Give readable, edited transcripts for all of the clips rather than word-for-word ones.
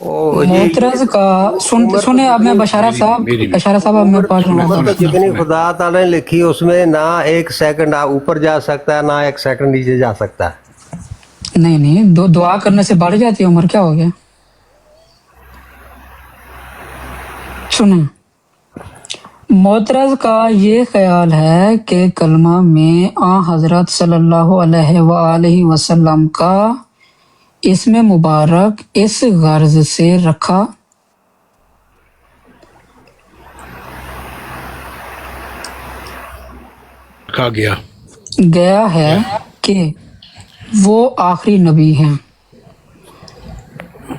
मोतरज का सुने अब मैं बशारा साहब अब मैं पढ़ रहा हूँ। तो जितनी खुदा ताला ने लिखी उसमें ना एक सेकंड ऊपर जा सकता है, ना एक सेकंड नीचे जा सकता है। नहीं दुआ करने से बढ़ जाती है उम्र, क्या हो गया? सुनो, मोतरज का ये ख्याल है कि कलमा में हजरत सल्लल्लाहु अलैहि वसल्लम का इसमें मुबारक इस गर्ज से रखा गया है कि वो आखिरी नबी हैं।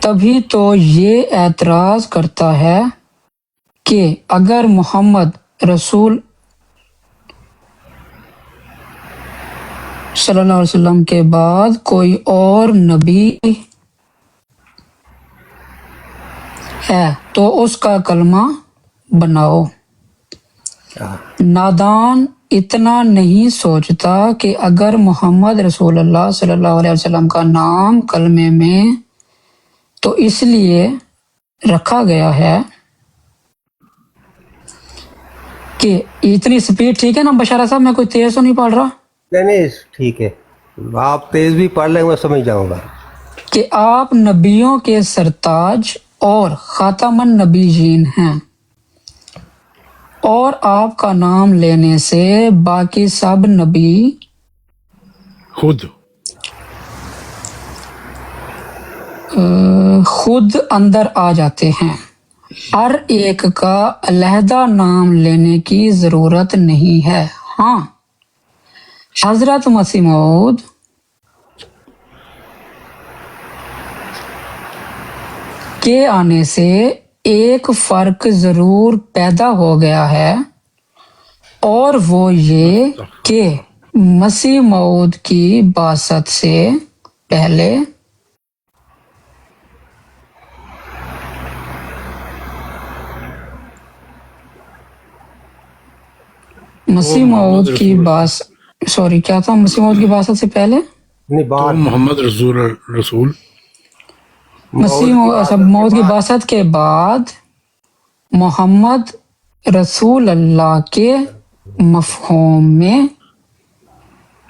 तभी तो ये एतराज करता है कि अगर मोहम्मद रसूल सल्लल्लाहु अलैहि वसल्लम के बाद कोई और नबी है तो उसका कलमा बनाओ। नादान इतना नहीं सोचता कि अगर मोहम्मद रसूलुल्लाह सल्लल्लाहु अलैहि वसल्लम का नाम कलमे में तो इसलिए रखा गया है कि इतनी स्पीड ठीक है ना बशारा साहब? मैं कोई तेज तो नहीं पढ़ रहा? नहीं ठीक है, आप तेज भी पढ़ लेंगे, मैं समझ जाऊंगा कि आप नबियों के सरताज और खातमन नबीयीन हैं और आपका नाम लेने से बाकी सब नबी खुद अंदर आ जाते हैं। हर एक का अलहदा नाम लेने की जरूरत नहीं है। हाँ, हजरत मसीह मौद के आने से एक फर्क जरूर पैदा हो गया है और वो ये कि मसीह मौद की बासत से पहले मसीह मौद की क्या था? मसीह मौद की बासत से पहले नहीं, बात मोहम्मद रसूल मसीह मौद की बासत के बाद मोहम्मद रसूल अल्लाह के मफहूम में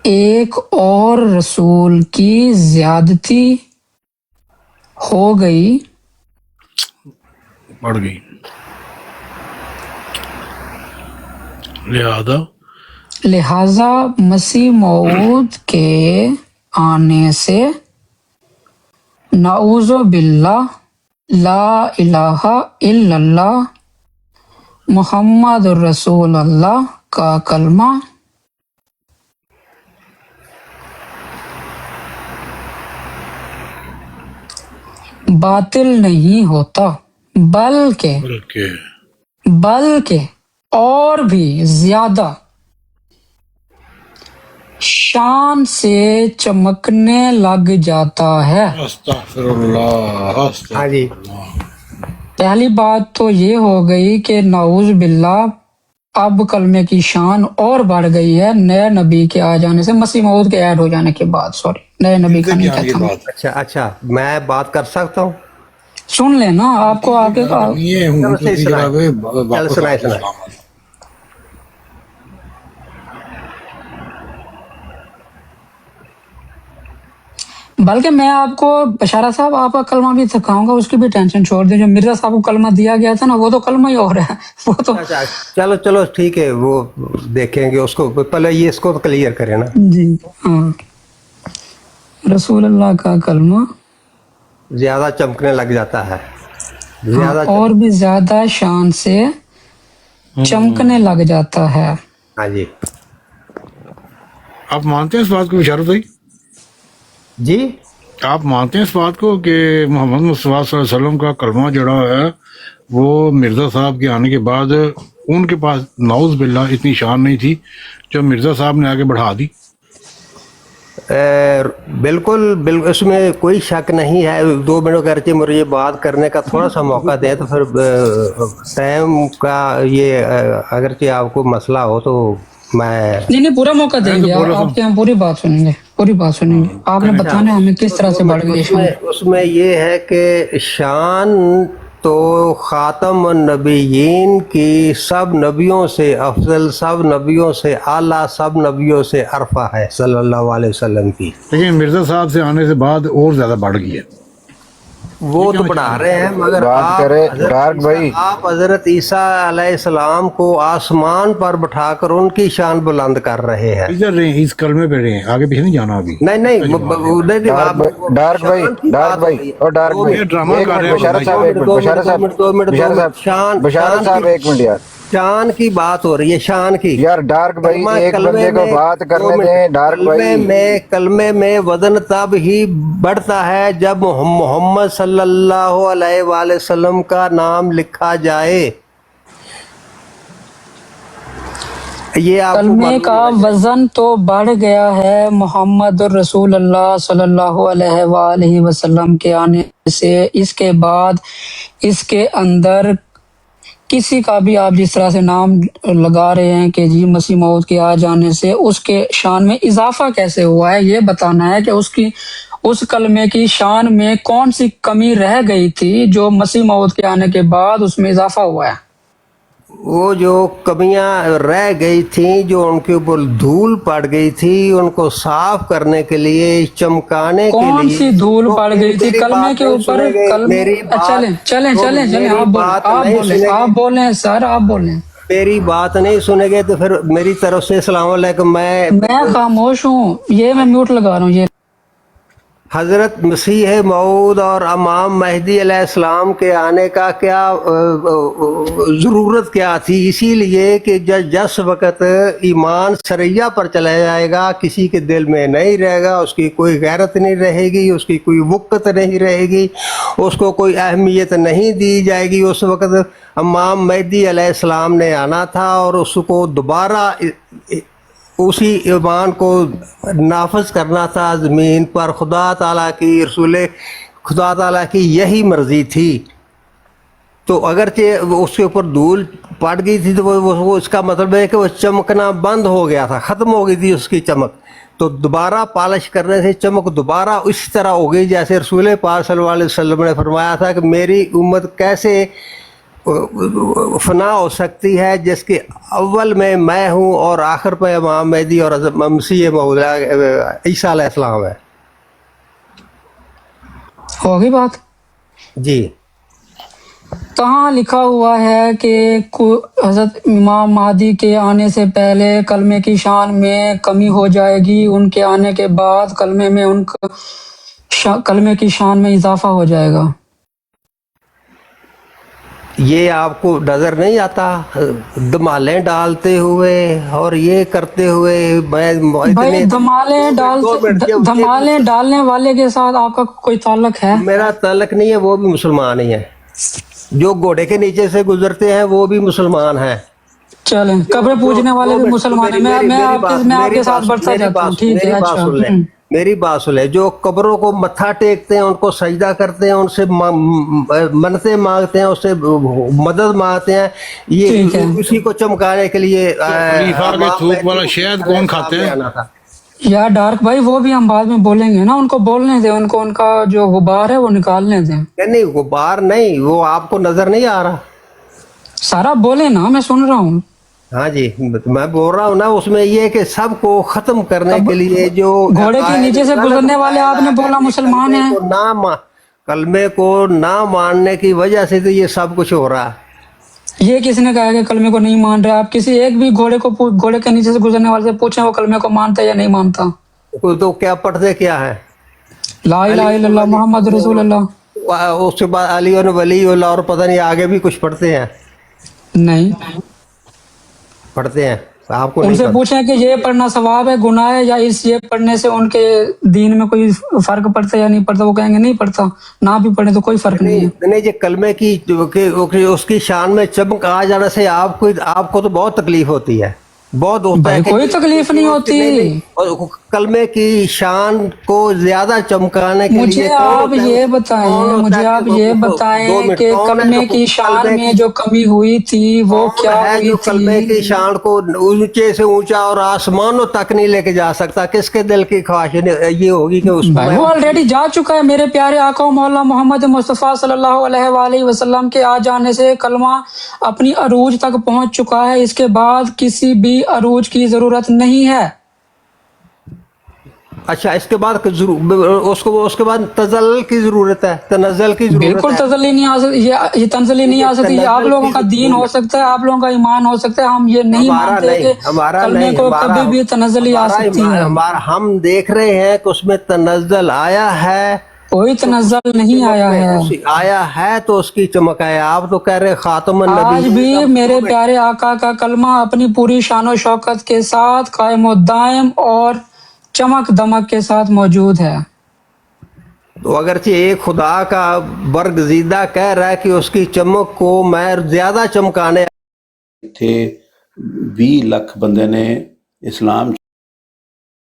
एक और रसूल की ज्यादती हो गई, बढ़ गई। लिहाजा मसीह मौद के आने से नाऊज़ु बिल्लाह ला इलाहा इल्लल्लाह मुहम्मदुर रसूलुल्लाह का कलमा बातिल नहीं होता, बल्कि और भी ज्यादा शान से चमकने लग जाता है। हाँ जी, पहली बात तो ये हो गई कि नाउज बिल्लाह अब कलमे की शान और बढ़ गई है नए नबी के आ जाने से, मसीह मौद के ऐड हो जाने के बाद। सॉरी, नए नबी का नहीं कहता। अच्छा, मैं बात कर सकता हूँ? सुन लेना, आपको आगे सुनाए। बल्कि मैं आपको बशारा साहब आपका कलमा भी सिखाऊंगा, उसकी भी टेंशन छोड़ दें। जो मिर्जा साहब को कलमा दिया गया था ना, वो तो कलमा ही और है, वो तो चलो ठीक है, वो देखेंगे उसको, पहले ये इसको क्लियर करें ना जी। हाँ, रसूलुल्लाह का कलमा ज्यादा चमकने लग जाता है, और भी ज्यादा शान से चमकने लग जाता है। हाँ जी, आप मानते हैं इस बात को इशारत हुई जी? आप मानते हैं इस बात को कि मोहम्मद मुस्तफा सल्लल्लाहु अलैहि वसल्लम का कलमा जड़ा है वो मिर्जा साहब के आने के बाद उनके पास नाउज़ बिल्लाह इतनी शान नहीं थी जो मिर्जा साहब ने आगे बढ़ा दी? बिल्कुल, इसमें कोई शक नहीं है। 2 मिनट करके मुझे ये बात करने का थोड़ा सा मौका दें तो फिर टाइम का ये अगरचे आपको मसला हो तो मैं नहीं पूरा मौका देंगे, आपके हम पूरी बात सुनेंगे। पूरी बात सुनिए, आपने बताना है हमें किस तरह से बढ़ गई शान। उसमें ये है कि शान तो खातम नबीयीन की सब नबियों से अफजल, सब नबियों से आला, सब नबियों से अरफा है सल्लल्लाहु अलैहि वसल्लम की। लेकिन मिर्जा साहब से आने से बाद और ज्यादा बढ़ गई है। वो तो बढ़ा रहे हैं, मगर बात आप करें डार्क भाई, आप हजरत ईसा अलैहिस्सलाम को आसमान पर बिठाकर उनकी शान बुलंद कर रहे हैं। इधर रहे हैं, इस कलमे पे रहे हैं, आगे पीछे नहीं जाना अभी। नहीं नहीं डार्क भाई और डार्क भाई, ये ड्रामा एक कर रहे मिनट हैं बशारत साहब, एक मिनट बशारत साहब, बशारत साहब एक मिनट यार, शान की बात हो रही है, शान की। यार डार्क भाई एक बंदे को बात करने दें। डार्क भाई कलमे में वजन तब ही बढ़ता है जब मोहम्मद सल्लल्लाहु अलैहि वसल्लम का नाम लिखा जाए। ये आपको कलमे का वजन तो बढ़ गया है मोहम्मद रसूल अल्लाह सल्लल्लाहु अलैहि वसल्लम के आने से। इसके बाद इसके अंदर किसी का भी आप जिस तरह से नाम लगा रहे हैं कि जी मसीह मौद के आ जाने से उसके शान में इजाफा कैसे हुआ है, ये बताना है कि उसकी उस कलमे की शान में कौन सी कमी रह गई थी जो मसीह मौद के आने के बाद उसमें इजाफा हुआ है। वो जो कमियां रह गई थी, जो उनके ऊपर धूल पड़ गई थी, उनको साफ करने के लिए, चमकाने के लिए। कौन सी धूल पड़ गई थी कलमे के ऊपर? चलें चलें चलें चलें, आप बोलें सर, आप बोलें। मेरी बात नहीं सुनेंगे तो फिर मेरी तरफ से अस्सलाम वालेकुम। मैं खामोश हूँ, ये मैं म्यूट लगा रहा हूँ। ये हजरत मसीह मऊद और इमाम महदी अलैहिस्सलाम के आने का क्या ज़रूरत क्या थी? इसीलिए कि जिस वक़्त ईमान सरैया पर चला जाएगा, किसी के दिल में नहीं रहेगा, उसकी कोई गैरत नहीं रहेगी, उसकी कोई वक़्त नहीं रहेगी, उसको कोई अहमियत नहीं दी जाएगी। उस वक़्त इमाम महदी अलैहिस्सलाम ने आना था और उसको दोबारा उसी ईमान को नाफज करना था ज़मीन पर। खुदा ताला की, रसूल खुदा ताला की यही मर्ज़ी थी। तो अगरचे उसके ऊपर धूल पड़ गई थी तो वो इसका मतलब है कि वो चमकना बंद हो गया था, ख़त्म हो गई थी उसकी चमक। तो दोबारा पॉलिश करने से चमक दोबारा इस तरह हो गई जैसे रसूल पाक सल्लल्लाहु अलैहि वसल्लम ने फरमाया था कि मेरी उम्मत कैसे फना हो सकती है जिसके अव्वल में मैं हूँ और आखिर में इमाम महदी और मसीह मऊद ईसा अलैहिस्सलाम है। हो गई बात जी। कहाँ लिखा हुआ है कि हजरत इमाम महदी के आने से पहले कलमे की शान में कमी हो जाएगी, उनके आने के बाद कलमे में कलमे की शान में इजाफा हो जाएगा? ये आपको नजर नहीं आता धमालें डालते हुए और ये करते हुए? भाई धमालें डालने वाले के साथ आपका कोई ताल्लुक है? मेरा ताल्लुक नहीं है, वो भी मुसलमान ही है। जो घोड़े के नीचे से गुजरते हैं वो भी मुसलमान हैं। चलें, कब्र पूजने वाले भी मुसलमान हैं। मैं आपके साथ बढ़ता जाता हूँ, ठीक है? अच्छा मेरी बात सुन ले। जो कब्रों को मत्था टेकते हैं, उनको सजदा करते हैं, उनसे मन्नतें मांगते हैं, उससे मदद मांगते हैं, ये उसी को चमकाने के लिए थूक वाला शहद कौन खाते हैं? यार डार्क भाई, वो भी हम बाद में बोलेंगे ना, उनको बोलने दे, उनको उनका जो गुबार है वो निकालने दे। नहीं गुबार नहीं, वो आपको नजर नहीं आ रहा? सारा बोले ना, मैं सुन रहा हूँ। हाँ जी, मैं बोल रहा हूँ ना, उसमें ये कि सबको खत्म करने के लिए जो घोड़े के नीचे से गुजरने वाले आपने बोला मुसलमान हैं, कलमे को ना मानने की वजह से तो ये सब कुछ हो रहा है। ये किसने कहा कि कलमे को नहीं मान रहे? आप किसी एक भी घोड़े के नीचे से गुजरने वाले से पूछें वो कलमे को मानता है या नहीं मानता? तो क्या पढ़ते क्या है? ला इलाहा इल्लल्लाह मुहम्मद रसूलुल्लाह। उसके बाद अली और वली और पता नहीं आगे भी कुछ पढ़ते हैं? नहीं पढ़ते हैं। आपको उनसे पूछें कि ये पढ़ना सवाब है, गुनाह है, या ये पढ़ने से उनके दीन में कोई फर्क पड़ता है या नहीं पड़ता? वो कहेंगे नहीं पड़ता, ना भी पढ़े तो कोई फर्क नहीं है। नहीं, ये कलमे की उसकी शान में चमक आ जाने से आपको तो बहुत तकलीफ होती है, बहुत होता है। कोई तकलीफ नहीं होती। कलमे की शान को ज्यादा चमकाने के मुझे लिए आप ये बताएं, मुझे आप ये बताएं कि कलमे की शान में जो कमी हुई थी वो क्या है हुई जो कलमे थी? की शान को ऊंचे से ऊंचा और आसमानों तक नहीं लेके जा सकता? किसके दिल की ख्वाहिश ये होगी कि उसको भाई वो ऑलरेडी जा चुका है। मेरे प्यारे आका मौला मोहम्मद मुस्तफ़ा सल्लल्लाहु अलैहि वसल्लम के आ जाने से कलमा अपनी अरूज तक पहुंच चुका है। इसके बाद किसी भी अरूज की जरूरत नहीं है। अच्छा, इसके बाद उसको उसके बाद तजल्ल की जरूरत है, तनज़्ज़ुल की जरूरत बिल्कुल है। तसल्ली नहीं आ सकती, ये तंजली नहीं आ सकती। ये आप लोगों का दीन हो सकता है, आप लोगों का ईमान हो सकता है। हम ये नहीं हमारा मानते नहीं, कि हमारा कलमे नहीं, को हमारा कभी भी तनजली आ सकती है। हम देख रहे हैं कि उसमें तनज़्ज़ुल आया है, कोई तनज्जुल नहीं आया है। आया है तो उसकी चमक है। आप तो कह रहे खातमुन आज नबी। भी मेरे प्यारे आका का कलमा अपनी पूरी शानो शौकत के साथ कायम और दायम और चमक दमक के साथ मौजूद है। तो अगरचे एक खुदा का बरगजीदा कह रहा है कि उसकी चमक को मैं ज्यादा चमकाने ਇੱਥੇ 20 ਲੱਖ ਬੰਦੇ ਨੇ ਇਸਲਾਮ